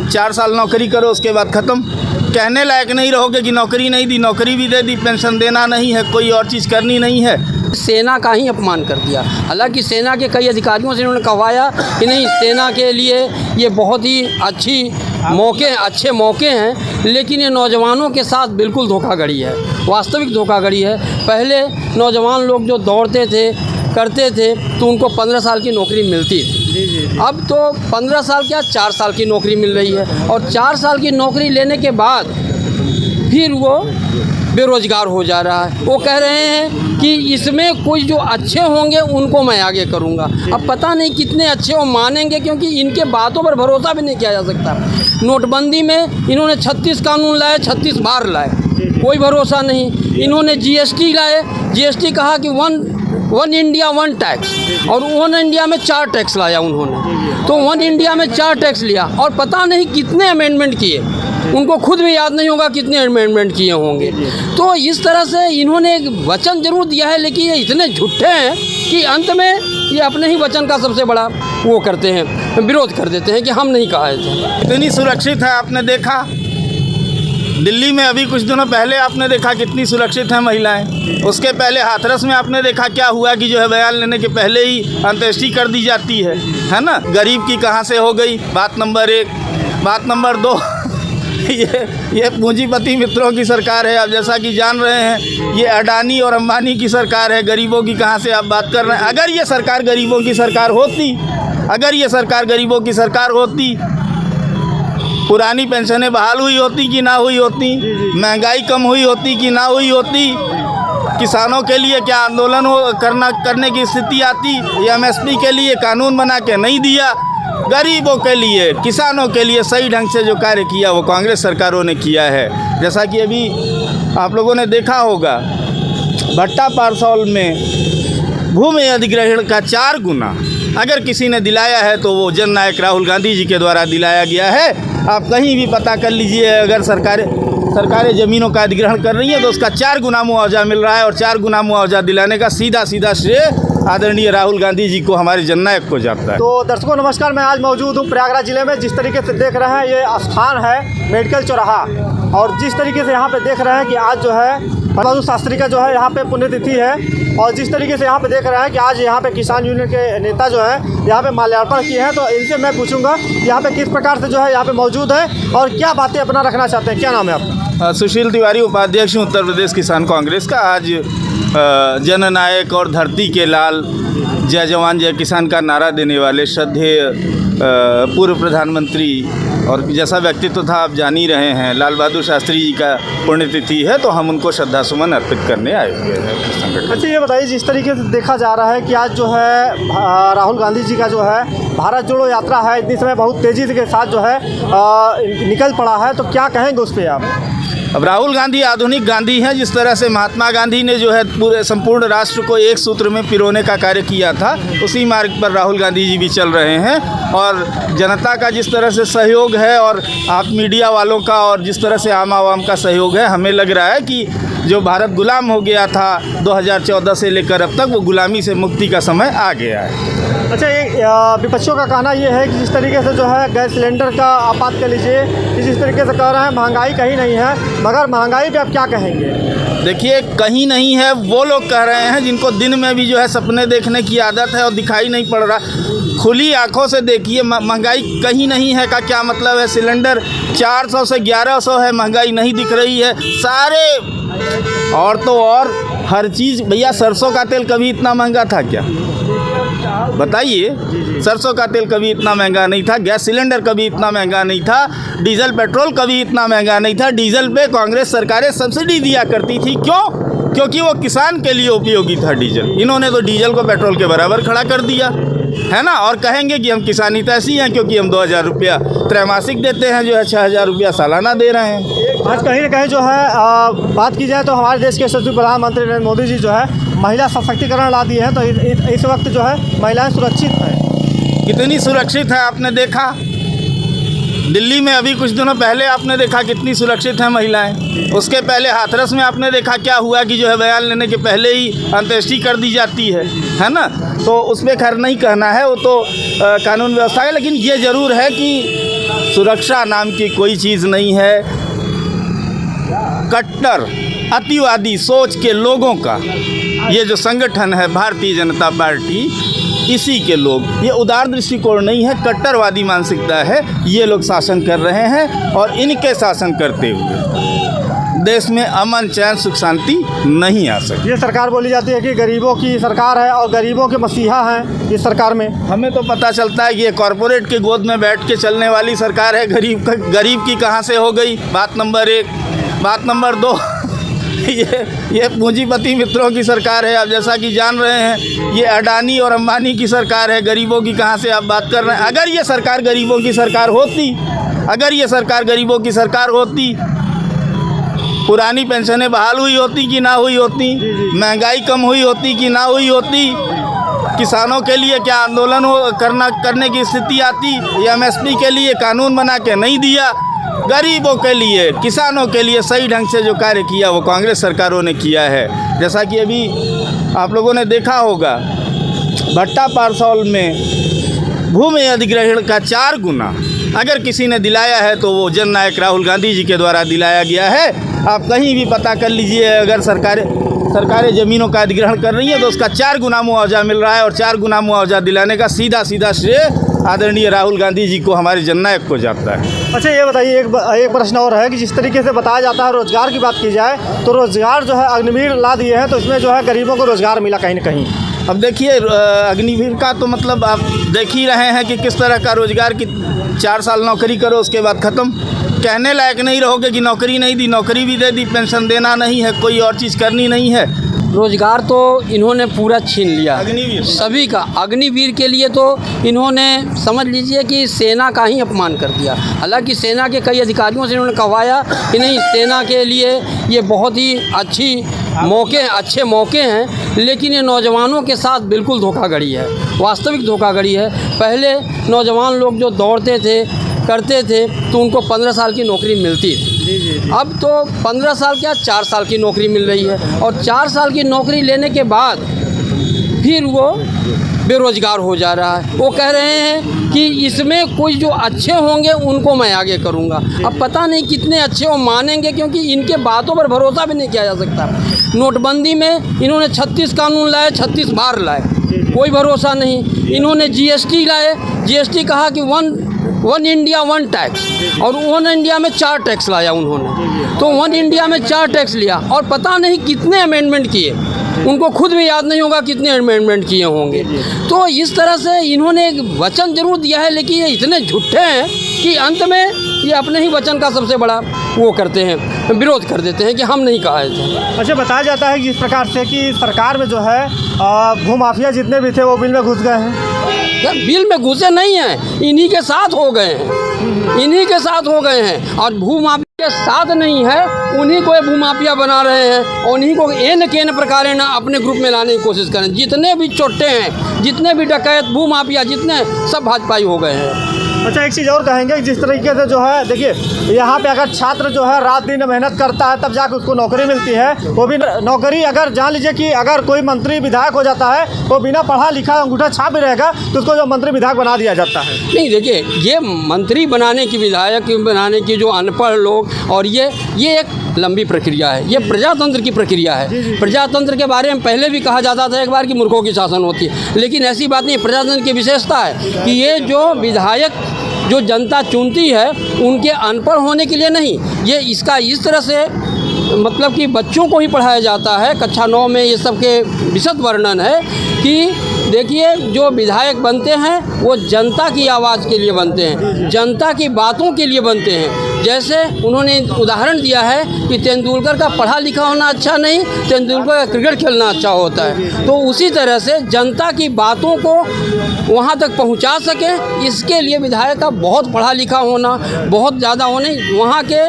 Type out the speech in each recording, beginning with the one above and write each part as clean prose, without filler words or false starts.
4 साल नौकरी करो, उसके बाद ख़त्म। कहने लायक नहीं रहोगे कि नौकरी नहीं दी, नौकरी भी दे दी, पेंशन देना नहीं है, कोई और चीज़ करनी नहीं है। सेना का ही अपमान कर दिया। हालांकि सेना के कई अधिकारियों से इन्होंने कहवाया कि नहीं, सेना के लिए ये बहुत ही अच्छे मौके हैं, लेकिन ये नौजवानों के साथ बिल्कुल धोखाधड़ी है, वास्तविक धोखाधड़ी है। पहले नौजवान लोग जो दौड़ते थे, करते थे, तो उनको 15 साल की नौकरी मिलती थी। अब तो 15 साल क्या 4 साल की नौकरी मिल रही है, और 4 साल की नौकरी लेने के बाद फिर वो बेरोज़गार हो जा रहा है। वो कह रहे हैं कि इसमें कोई जो अच्छे होंगे उनको मैं आगे करूँगा। अब पता नहीं कितने अच्छे वो मानेंगे, क्योंकि इनके बातों पर भरोसा भी नहीं किया जा सकता। नोटबंदी में इन्होंने 36 कानून लाए, 36 बार लाए, कोई भरोसा नहीं। इन्होंने जीएसटी लाए, जीएसटी कहा कि वन इंडिया 1 टैक्स, और 1 इंडिया में 4 टैक्स लाया उन्होंने। तो 1 इंडिया में 4 टैक्स लिया, और पता नहीं कितने अमेंडमेंट किए, उनको खुद भी याद नहीं होगा कितने अमेंडमेंट किए होंगे। तो इस तरह से इन्होंने एक वचन जरूर दिया है, लेकिन ये इतने झूठे हैं कि अंत में ये अपने ही वचन का सबसे बड़ा वो करते हैं, विरोध कर देते हैं कि हम नहीं कहा थे। इतनी सुरक्षित है, आपने देखा दिल्ली में अभी कुछ दिनों पहले आपने देखा कितनी सुरक्षित हैं महिलाएं। उसके पहले हाथरस में आपने देखा क्या हुआ कि जो है बयान लेने के पहले ही अंत्येष्टि कर दी जाती है ना। गरीब की कहाँ से हो गई, बात नंबर 1। बात नंबर 2, ये पूंजीपति मित्रों की सरकार है। आप जैसा कि जान रहे हैं, ये अडानी और अंबानी की सरकार है। गरीबों की कहाँ से आप बात कर रहे हैं। अगर ये सरकार गरीबों की सरकार होती, पुरानी पेंशनें बहाल हुई होती कि ना हुई होती, महंगाई कम हुई होती कि ना हुई होती, किसानों के लिए क्या आंदोलन करने की स्थिति आती, एमएसपी के लिए कानून बना के नहीं दिया। गरीबों के लिए, किसानों के लिए सही ढंग से जो कार्य किया वो कांग्रेस सरकारों ने किया है। जैसा कि अभी आप लोगों ने देखा होगा, भट्टा पारसौल में भूमि अधिग्रहण का 4 गुना अगर किसी ने दिलाया है तो वो जननायक राहुल गांधी जी के द्वारा दिलाया गया है। आप कहीं भी पता कर लीजिए, अगर सरकारें ज़मीनों का अधिग्रहण कर रही हैं तो उसका 4 गुना मुआवजा मिल रहा है, और 4 गुना मुआवजा दिलाने का सीधा श्रेय आदरणीय राहुल गांधी जी को, हमारे जननायक को जाता है। तो दर्शकों नमस्कार, मैं आज मौजूद हूँ प्रयागराज जिले में। जिस तरीके से देख रहे हैं, ये स्थान है मेडिकल चौराहा, और जिस तरीके से यहाँ पे देख रहे हैं कि आज जो है बहादुर शास्त्री का जो है यहाँ पे पुण्यतिथि है, और जिस तरीके से यहाँ पे देख रहे हैं कि आज यहाँ पे किसान यूनियन के नेता जो है यहाँ पे माल्यार्पण किए हैं, तो इनसे मैं पूछूंगा यहाँ पे किस प्रकार से जो है यहाँ पे मौजूद है और क्या बातें अपना रखना चाहते हैं। क्या नाम है आपका? सुशील तिवारी, उपाध्यक्ष उत्तर प्रदेश किसान कांग्रेस का। आज जननायक और धरती के लाल, जय जवान जय किसान का नारा देने वाले श्रद्धेय पूर्व प्रधानमंत्री और जैसा व्यक्तित्व था आप जान ही रहे हैं, लाल बहादुर शास्त्री जी का पुण्यतिथि है, तो हम उनको श्रद्धासुमन अर्पित करने आए हुए हैं संगठन। अच्छा, ये बताइए, जिस तरीके से देखा जा रहा है कि आज जो है राहुल गांधी जी का जो है भारत जोड़ो यात्रा है, इतनी समय बहुत तेज़ी के साथ जो है निकल पड़ा है, तो क्या कहेंगे उस पर आप? अब राहुल गांधी आधुनिक गांधी हैं। जिस तरह से महात्मा गांधी ने जो है पूरे संपूर्ण राष्ट्र को एक सूत्र में पिरोने का कार्य किया था, उसी मार्ग पर राहुल गांधी जी भी चल रहे हैं। और जनता का जिस तरह से सहयोग है, और आप मीडिया वालों का, और जिस तरह से आम आवाम का सहयोग है, हमें लग रहा है कि जो भारत गुलाम हो गया था 2014 से लेकर अब तक, वो गुलामी से मुक्ति का समय आ गया है। अच्छा, ये विपक्षियों का कहना ये है कि जिस तरीके से जो है गैस सिलेंडर का आप बात कर लीजिए कि जिस तरीके से कह रहे हैं महंगाई कहीं नहीं है, मगर महंगाई पे आप क्या कहेंगे? देखिए, कहीं नहीं है वो लोग कह रहे हैं जिनको दिन में भी जो है सपने देखने की आदत है और दिखाई नहीं पड़ रहा। खुली आंखों से देखिए, महंगाई कहीं नहीं है का क्या मतलब है? सिलेंडर 400 से 1100 है, महंगाई नहीं दिख रही है सारे। और तो और हर चीज़, भैया सरसों का तेल कभी इतना महंगा था क्या? बताइए, सरसों का तेल कभी इतना महंगा नहीं था, गैस सिलेंडर कभी इतना महंगा नहीं था, डीजल पेट्रोल कभी इतना महंगा नहीं था। डीजल पे कांग्रेस सरकारें सब्सिडी दिया करती थी, क्यों? क्योंकि वो किसान के लिए उपयोगी था डीजल। इन्होंने तो डीजल को पेट्रोल के बराबर खड़ा कर दिया है ना। और कहेंगे कि हम किसानी तो ऐसी हैं क्योंकि हम 2000 रुपया त्रैमासिक देते हैं, जो है 6000 रुपया सालाना दे रहे हैं। आज कहीं ना कहीं जो है बात की जाए तो हमारे देश के यशस्वी प्रधानमंत्री नरेंद्र मोदी जी जो है महिला सशक्तिकरण ला दिए हैं, तो इस वक्त जो है महिलाएं सुरक्षित हैं। कितनी सुरक्षित है आपने देखा दिल्ली में अभी कुछ दिनों पहले आपने देखा कितनी सुरक्षित हैं महिलाएं। उसके पहले हाथरस में आपने देखा क्या हुआ कि जो है बयान लेने के पहले ही अंत्येष्टि कर दी जाती है ना। तो उसमें खैर नहीं कहना है, वो तो कानून व्यवस्था है। लेकिन ये ज़रूर है कि सुरक्षा नाम की कोई चीज़ नहीं है। कट्टर अतिवादी सोच के लोगों का ये जो संगठन है भारतीय जनता पार्टी, इसी के लोग, ये उदार दृष्टिकोण नहीं है, कट्टरवादी मानसिकता है। ये लोग शासन कर रहे हैं और इनके शासन करते हुए देश में अमन चैन सुख शांति नहीं आ सकती। ये सरकार बोली जाती है कि गरीबों की सरकार है और गरीबों के मसीहा हैं इस सरकार में। हमें तो पता चलता है कि ये कॉरपोरेट के गोद में बैठ के चलने वाली सरकार है। गरीब की कहाँ से हो गई, बात नंबर 1। बात नंबर 2, ये पूंजीपति मित्रों की सरकार है। आप जैसा कि जान रहे हैं, ये अडानी और अंबानी की सरकार है। गरीबों की कहाँ से आप बात कर रहे हैं? अगर ये सरकार गरीबों की सरकार होती, पुरानी पेंशनें बहाल हुई होती कि ना हुई होती, महंगाई कम हुई होती कि ना हुई होती, किसानों के लिए क्या आंदोलन करने की स्थिति आती, MSP के लिए कानून बना के नहीं दिया, गरीबों के लिए, किसानों के लिए सही ढंग से जो कार्य किया वो कांग्रेस सरकारों ने किया है। जैसा कि अभी आप लोगों ने देखा होगा, भट्टा पारसौल में भूमि अधिग्रहण का 4 गुना अगर किसी ने दिलाया है तो वो जननायक राहुल गांधी जी के द्वारा दिलाया गया है। आप कहीं भी पता कर लीजिए, अगर सरकारें ज़मीनों का अधिग्रहण कर रही हैं तो उसका 4 गुना मुआवजा मिल रहा है और 4 गुना मुआवजा दिलाने का सीधा श्रेय आदरणीय राहुल गांधी जी को, हमारे जननायक को जाता है। अच्छा, ये बताइए, एक प्रश्न और है कि जिस तरीके से बताया जाता है रोज़गार की बात की जाए तो रोज़गार जो है अग्निवीर ला दिए हैं, तो इसमें जो है गरीबों को रोज़गार मिला कहीं ना कहीं। अब देखिए, अग्निवीर का तो मतलब आप देख ही रहे हैं कि किस तरह का रोज़गार की 4 साल नौकरी करो उसके बाद ख़त्म। कहने लायक नहीं रहोगे कि नौकरी नहीं दी, नौकरी भी दे दी, पेंशन देना नहीं है, कोई और चीज़ करनी नहीं है। रोज़गार तो इन्होंने पूरा छीन लिया अग्निवीर सभी का। अग्निवीर के लिए तो इन्होंने समझ लीजिए कि सेना का ही अपमान कर दिया। हालांकि सेना के कई अधिकारियों से इन्होंने कहवाया कि नहीं, सेना के लिए ये बहुत ही अच्छे मौके हैं, लेकिन ये नौजवानों के साथ बिल्कुल धोखाधड़ी है, वास्तविक धोखाधड़ी है। पहले नौजवान लोग जो दौड़ते थे, करते थे, तो उनको 15 साल की नौकरी मिलती थी। अब तो 15 साल क्या 4 साल की नौकरी मिल रही है, और 4 साल की नौकरी लेने के बाद फिर वो बेरोज़गार हो जा रहा है। वो कह रहे हैं कि इसमें कोई जो अच्छे होंगे उनको मैं आगे करूँगा। अब पता नहीं कितने अच्छे वो मानेंगे, क्योंकि इनके बातों पर भरोसा भी नहीं किया जा सकता। नोटबंदी में इन्होंने 36 कानून लाए, 36 बार लाए, कोई भरोसा नहीं। इन्होंने GST लाए, GST कहा कि वन इंडिया 1 टैक्स, और 1 इंडिया में 4 टैक्स लाया उन्होंने। तो 1 इंडिया में 4 टैक्स लिया और पता नहीं कितने अमेंडमेंट किए, उनको खुद भी याद नहीं होगा कितने अमेंडमेंट किए होंगे। तो इस तरह से इन्होंने एक वचन जरूर दिया है, लेकिन ये इतने झूठे हैं कि अंत में ये अपने ही वचन का सबसे बड़ा वो करते हैं, विरोध कर देते हैं कि हम नहीं कहा थे। अच्छा, बताया जाता है कि इस प्रकार से कि सरकार में जो है भूमाफिया जितने भी थे वो बिल में घुस गए हैं। बिल में घुसे नहीं हैं, इन्हीं के साथ हो गए हैं, इन्हीं के साथ हो गए हैं। और भूमाफिया के साथ नहीं है, उन्हीं को भूमाफिया बना रहे हैं और उन्हीं को एन प्रकार ना अपने ग्रुप में लाने की कोशिश करें। जितने भी चोट्टे हैं, जितने भी डकैत, भूमाफिया जितने, सब भाजपाई हो गए हैं। अच्छा, एक चीज़ और कहेंगे कि जिस तरीके से जो है, देखिए यहाँ पे अगर छात्र जो है रात दिन मेहनत करता है तब जाकर उसको नौकरी मिलती है। वो भी नौकरी, अगर जान लीजिए कि अगर कोई मंत्री विधायक हो जाता है तो बिना पढ़ा लिखा अंगूठा छाप भी रहेगा तो उसको जो मंत्री विधायक बना दिया जाता है। नहीं, देखिए, ये मंत्री बनाने की, विधायक बनाने की जो अनपढ़ लोग, और ये एक लंबी प्रक्रिया है, ये प्रजातंत्र की प्रक्रिया है। प्रजातंत्र के बारे में पहले भी कहा जाता था एक बार कि मूर्खों की शासन होती है, लेकिन ऐसी बात नहीं। प्रजातंत्र की विशेषता है कि ये जो विधायक जो जनता चुनती है उनके अनपढ़ होने के लिए नहीं, ये इसका इस तरह से मतलब कि बच्चों को ही पढ़ाया जाता है। कक्षा 9 में ये सब के विशद वर्णन है कि देखिए, जो विधायक बनते हैं वो जनता की आवाज़ के लिए बनते हैं, जनता की बातों के लिए बनते हैं। जैसे उन्होंने उदाहरण दिया है कि तेंदुलकर का पढ़ा लिखा होना अच्छा नहीं, तेंदुलकर का क्रिकेट खेलना अच्छा होता है। तो उसी तरह से जनता की बातों को वहाँ तक पहुँचा सके, इसके लिए विधायक का बहुत पढ़ा लिखा होना, बहुत ज़्यादा होने, वहाँ के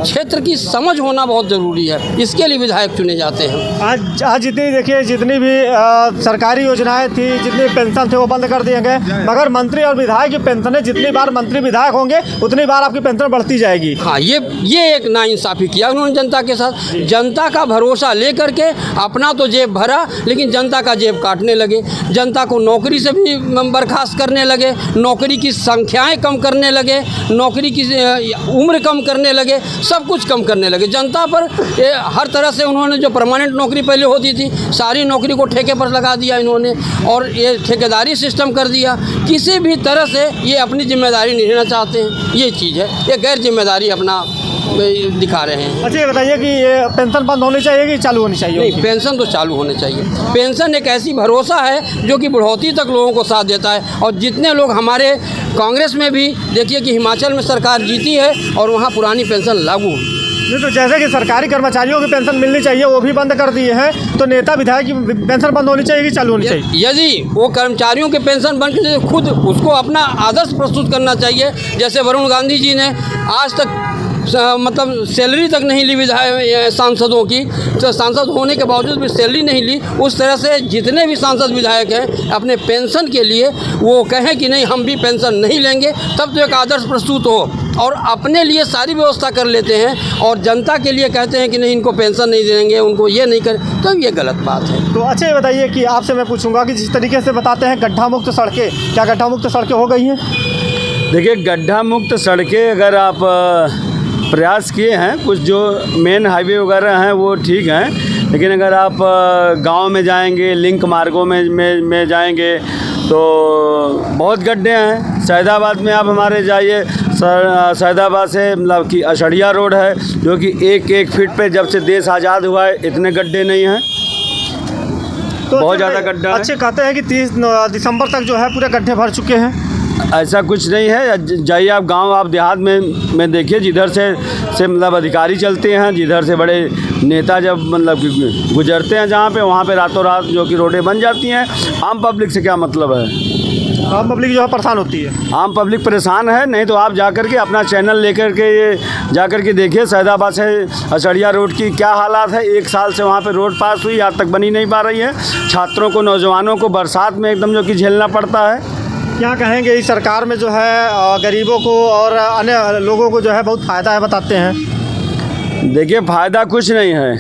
क्षेत्र की समझ होना बहुत ज़रूरी है। इसके लिए विधायक चुने जाते हैं। आज जितनी देखिए, जितनी भी सरकारी योजनाएं थी, जितने पेंशन थे वो बंद कर दिए गए, मगर मंत्री और विधायक की पेंशनें, जितनी बार मंत्री विधायक होंगे उतनी बार आपकी पेंशन बढ़ती जाएगी। हाँ, ये एक नाइंसाफ़ी किया उन्होंने जनता के साथ। जनता का भरोसा लेकर के अपना तो जेब भरा, लेकिन जनता का जेब काटने लगे। जनता को नौकरी से भी बर्खास्त करने लगे, नौकरी की संख्याएं कम करने लगे, नौकरी की उम्र कम करने लगे, सब कुछ कम करने लगे। जनता पर हर तरह से उन्होंने जो परमानेंट नौकरी पहले होती थी, सारी नौकरी को ठेके पर लगा दिया इन्होंने, और ये ठेकेदारी सिस्टम कर दिया। किसी भी तरह से ये अपनी जिम्मेदारी नहीं लेना चाहते हैं, ये चीज़ है, ये गैर जिम्मेदारी अपना दिखा रहे हैं। अच्छा, ये बताइए कि ये पेंशन बंद होनी चाहिए कि चालू होनी चाहिए? नहीं, पेंशन तो चालू होने चाहिए। पेंशन एक ऐसी भरोसा है जो कि बुढ़ौती तक लोगों को साथ देता है। और जितने लोग हमारे कांग्रेस में भी देखिए कि हिमाचल में सरकार जीती है और वहाँ पुरानी पेंशन लागू हुई। नहीं, तो जैसे कि सरकारी कर्मचारियों की पेंशन मिलनी चाहिए वो भी बंद कर दिए हैं, तो नेता विधायक की पेंशन बंद होनी चाहिए कि चालू होनी चाहिए? यदि वो कर्मचारियों के पेंशन बंद कर खुद उसको अपना आदर्श प्रस्तुत करना चाहिए। जैसे वरुण गांधी जी ने आज तक मतलब सैलरी तक नहीं ली विधायक सांसदों की, तो सांसद होने के बावजूद भी सैलरी नहीं ली। उस तरह से जितने भी सांसद विधायक हैं अपने पेंशन के लिए वो कहें कि नहीं हम भी पेंशन नहीं लेंगे, तब तो एक आदर्श प्रस्तुत हो। और अपने लिए सारी व्यवस्था कर लेते हैं और जनता के लिए कहते हैं कि नहीं इनको पेंशन नहीं देंगे, उनको ये नहीं करें, तो ये गलत बात है। तो अच्छा, ये बताइए कि आपसे मैं पूछूंगा कि जिस तरीके से बताते हैं गड्ढा मुक्त सड़कें, क्या गड्ढा मुक्त सड़कें हो गई हैं? देखिए, गड्ढा मुक्त सड़कें अगर आप प्रयास किए हैं, कुछ जो मेन हाईवे वगैरह हैं वो ठीक हैं, लेकिन अगर आप गांव में जाएंगे, लिंक मार्गों में जाएंगे तो बहुत गड्ढे हैं। सैदाबाद में आप हमारे जाइए, सैदाबाद से मतलब कि अशड़िया रोड है जो कि एक फीट पे जब से देश आज़ाद हुआ है इतने गड्ढे नहीं हैं, तो बहुत ज़्यादा गड्ढा है। अच्छे कहते हैं कि 30 दिसंबर तक जो है पूरे गड्ढे भर चुके हैं। ऐसा कुछ नहीं है। जाइए आप गांव, आप देहात में देखिए, जिधर से मतलब अधिकारी चलते हैं, जिधर से बड़े नेता जब मतलब कि गुजरते हैं जहाँ पे, वहाँ पे रातों रात जो कि रोडें बन जाती हैं। आम पब्लिक से क्या मतलब है? आम पब्लिक जो है परेशान होती है। आम पब्लिक परेशान है। नहीं तो आप जाकर के अपना चैनल लेकर के ये जाकर के देखिए सैदाबाद से अशड़िया रोड की क्या हालात है। 1 साल से वहाँ पे रोड पास हुई, आज तक बनी नहीं पा रही है। छात्रों को, नौजवानों को बरसात में एकदम जो कि झेलना पड़ता है। क्या कहेंगे, इस सरकार में जो है गरीबों को और अन्य लोगों को जो है बहुत फ़ायदा है बताते हैं? देखिए, फ़ायदा कुछ नहीं है।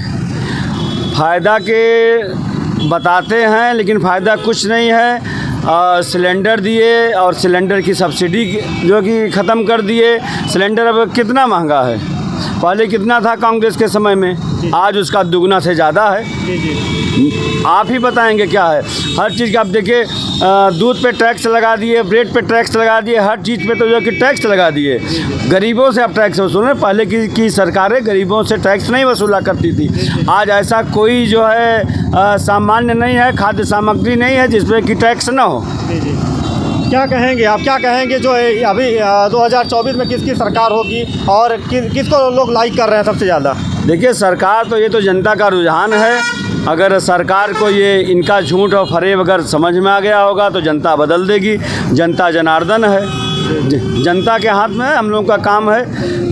फ़ायदा के बताते हैं लेकिन फ़ायदा कुछ नहीं है। सिलेंडर दिए और सिलेंडर की सब्सिडी जो कि ख़त्म कर दिए। सिलेंडर अब कितना महंगा है, पहले कितना था कांग्रेस के समय में, आज उसका दुगना से ज़्यादा है। जी जी, आप ही बताएंगे क्या है। हर चीज़ का आप देखिए, दूध पे टैक्स लगा दिए, ब्रेड पे टैक्स लगा दिए, हर चीज़ पे तो जो कि टैक्स लगा दिए। गरीबों से अब टैक्स वसूल रहे। पहले की सरकारें गरीबों से टैक्स नहीं वसूला करती थी। आज ऐसा कोई जो है सामान्य नहीं है, खाद्य सामग्री नहीं है जिस पे कि टैक्स ना हो। जी जी, क्या कहेंगे आप, क्या कहेंगे जो अभी 2024 में किसकी सरकार होगी और किसको लोग लाइक कर रहे हैं सबसे ज़्यादा? देखिए, सरकार तो ये तो जनता का रुझान है। अगर सरकार को ये इनका झूठ और फरेब अगर समझ में आ गया होगा तो जनता बदल देगी। जनता जनार्दन है, जनता के हाथ में है। हम लोगों का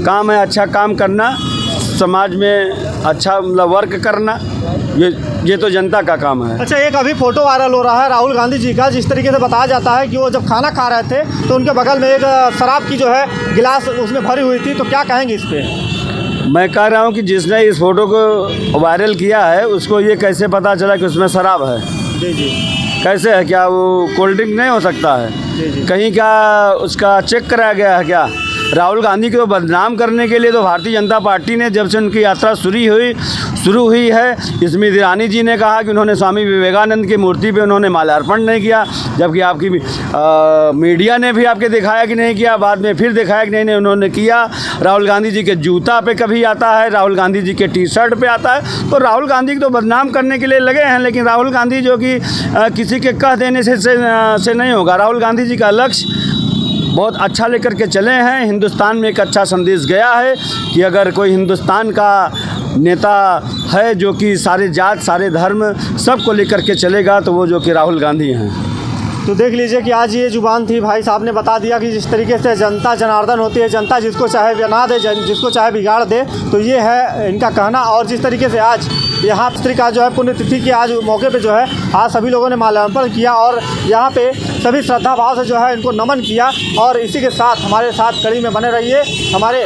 काम है अच्छा काम करना, समाज में अच्छा मतलब वर्क करना। ये तो जनता का काम है। अच्छा, एक अभी फ़ोटो वायरल हो रहा है राहुल गांधी जी का, जिस तरीके से बताया जाता है कि वो जब खाना खा रहे थे तो उनके बगल में एक शराब की जो है गिलास उसमें भरी हुई थी, तो क्या कहेंगे इस पर? मैं कह रहा हूँ कि जिसने इस फ़ोटो को वायरल किया है उसको ये कैसे पता चला कि उसमें शराब है? जी जी, कैसे है? क्या वो कोल्ड ड्रिंक नहीं हो सकता है? जी जी, कहीं का उसका चेक कराया गया है क्या? राहुल गांधी को बदनाम करने के लिए तो भारतीय जनता पार्टी ने जब से उनकी यात्रा शुरू हुई है, स्मृति ईरानी जी ने कहा कि उन्होंने स्वामी विवेकानंद की मूर्ति पे उन्होंने माल्यार्पण नहीं किया, जबकि आपकी मीडिया ने भी आपके दिखाया कि नहीं किया, बाद में फिर दिखाया कि नहीं उन्होंने किया। राहुल गांधी जी के जूता पे कभी आता है, राहुल गांधी जी के टी-शर्ट पे आता है। तो राहुल गांधी को तो बदनाम करने के लिए लगे हैं, लेकिन राहुल गांधी जो कि किसी के कह देने से नहीं होगा। राहुल गांधी जी का लक्ष्य बहुत अच्छा लेकर के चले हैं। हिंदुस्तान में एक अच्छा संदेश गया है कि अगर कोई हिंदुस्तान का नेता है जो कि सारे जात, सारे धर्म सबको लेकर के चलेगा तो वो जो कि राहुल गांधी हैं। तो देख लीजिए कि आज ये जुबान थी, भाई साहब ने बता दिया कि जिस तरीके से जनता जनार्दन होती है, जनता जिसको चाहे बना दे, जिसको चाहे बिगाड़ दे, तो ये है इनका कहना। और जिस तरीके से आज यहाँ का जो है पुण्यतिथि की आज मौके पे जो है आज सभी लोगों ने माल्यार्पण किया और यहाँ पे सभी श्रद्धा भाव से जो है इनको नमन किया। और इसी के साथ हमारे साथ कड़ी में बने रहिए। हमारे